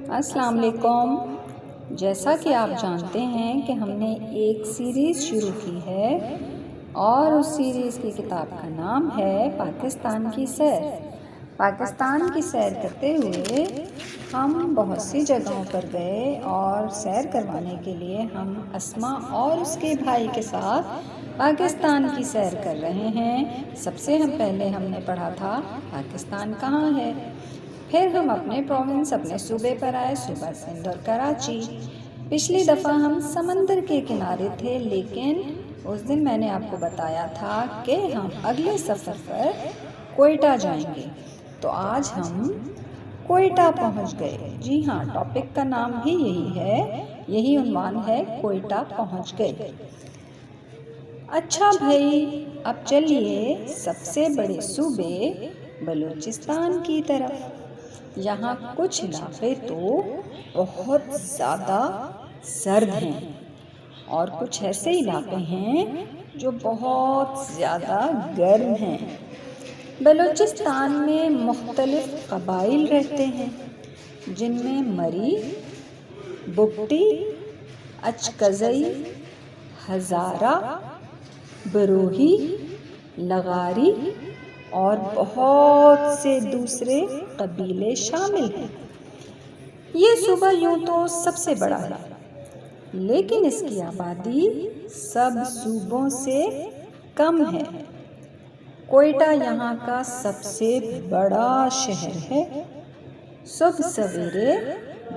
السلام علیکم۔ جیسا کہ آپ جانتے ہیں کہ ہم نے ایک سیریز شروع کی ہے اور اس سیریز کی کتاب کا نام ہے پاکستان کی سیر۔ پاکستان کی سیر کرتے ہوئے ہم بہت سی جگہوں پر گئے اور سیر کروانے کے لیے ہم اسما اور اس کے بھائی کے ساتھ پاکستان کی سیر کر رہے ہیں۔ سب سے پہلے ہم نے پڑھا تھا پاکستان کہاں ہے، پھر ہم اپنے پروونس اپنے صوبے پر آئے، صوبہ سندھ اور کراچی۔ پچھلی دفعہ ہم سمندر کے کنارے تھے، لیکن اس دن میں نے آپ کو بتایا تھا کہ ہم اگلے سفر پر کوئٹہ جائیں گے، تو آج ہم کوئٹہ پہنچ گئے۔ جی ہاں، ٹاپک کا نام بھی یہی ہے، یہی عنوان ہے، کوئٹہ پہنچ گئے۔ اچھا بھائی، اب چلیے سب سے بڑے صوبے بلوچستان کی طرف۔ یہاں کچھ علاقے تو بہت زیادہ سرد ہیں اور کچھ ایسے علاقے ہیں جو بہت زیادہ گرم ہیں۔ بلوچستان میں مختلف قبائل رہتے ہیں، جن میں مری، بگٹی، اچکزئی، ہزارہ، بروہی، لغاری اور بہت سے دوسرے قبیلے شامل ہیں۔ یہ صوبہ یوں تو سب سے بڑا ہے، لیکن اس کی آبادی سب صوبوں سے کم ہے۔ کوئٹہ یہاں کا سب سے بڑا شہر ہے۔ صبح سویرے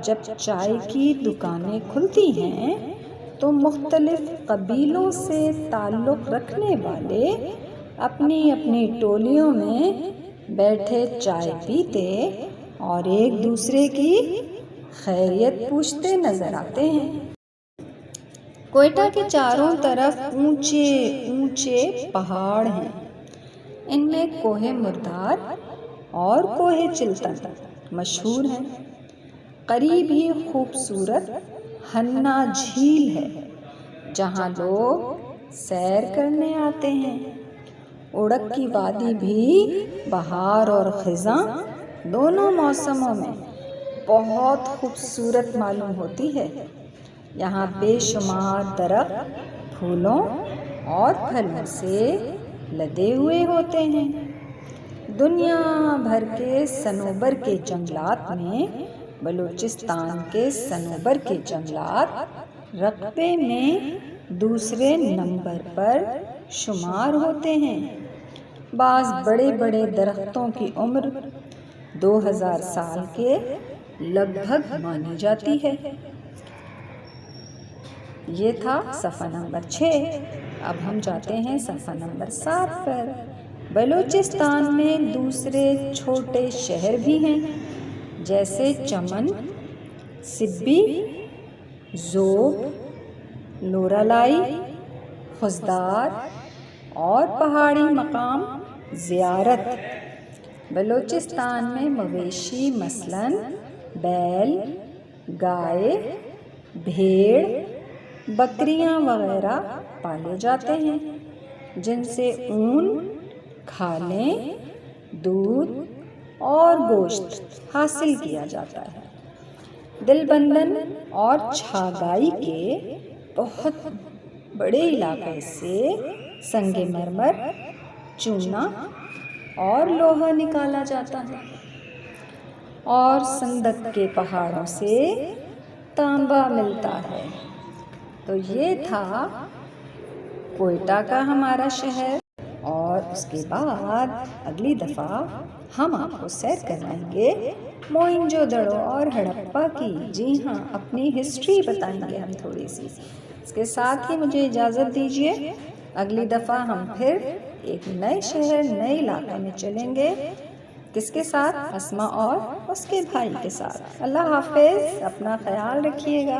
جب چائے کی دکانیں کھلتی ہیں تو مختلف قبیلوں سے تعلق رکھنے والے اپنی اپنی ٹولیوں میں بیٹھے چائے پیتے اور ایک دوسرے کی خیریت پوچھتے نظر آتے ہیں۔ کوئٹہ کے چاروں طرف اونچے اونچے پہاڑ ہیں، ان میں کوہ مردار اور کوہ چلتن مشہور ہیں۔ قریب ہی خوبصورت ہنہ جھیل ہے، جہاں لوگ سیر کرنے آتے ہیں۔ اڑک کی وادی بھی بہار اور خزاں دونوں موسموں میں بہت خوبصورت معلوم ہوتی ہے۔ یہاں بے شمار درخت پھولوں اور پھلوں سے لدے ہوئے ہوتے ہیں۔ دنیا بھر کے صنوبر کے جنگلات میں بلوچستان کے صنوبر کے جنگلات رقبے میں دوسرے نمبر پر شمار ہوتے ہیں۔ بعض بڑے بڑے درختوں کی عمر 2000 سال کے لگ بھگ مانی جاتی ہے۔ یہ تھا صفحہ نمبر 6۔ اب ہم جاتے ہیں صفحہ نمبر 7 پر۔ بلوچستان میں دوسرے چھوٹے شہر بھی ہیں، جیسے چمن، سبی، زوب، لورالائی، خزدار اور پہاڑی مقام زیارت۔ بلوچستان میں مویشی مثلاً بیل، گائے، بھیڑ، بکریاں وغیرہ پالے جاتے ہیں، جن سے اون، کھالیں، دودھ اور گوشت حاصل کیا جاتا ہے۔ دل بندن اور چھاگائی کے بہت بڑے علاقے سے سنگ مرمر، چونا اور لوہا نکالا جاتا ہے، اور سندک کے پہاڑوں سے تانبا ملتا ہے۔ تو یہ تھا کوئٹہ کا ہمارا شہر، اور اس کے بعد اگلی دفعہ ہم آپ کو سیر کروائیں گے موئنجو دڑو اور ہڑپا کی۔ جی ہاں، اپنی ہسٹری بتائیں گے ہم تھوڑی سی۔ اس کے ساتھ ہی مجھے اجازت دیجیے، اگلی دفعہ ہم پھر ایک نئے شہر، نئے علاقے میں چلیں گے۔ کس کے ساتھ؟ اسما اور اس کے بھائی کے ساتھ۔ اللہ حافظ، اپنا خیال رکھیے گا۔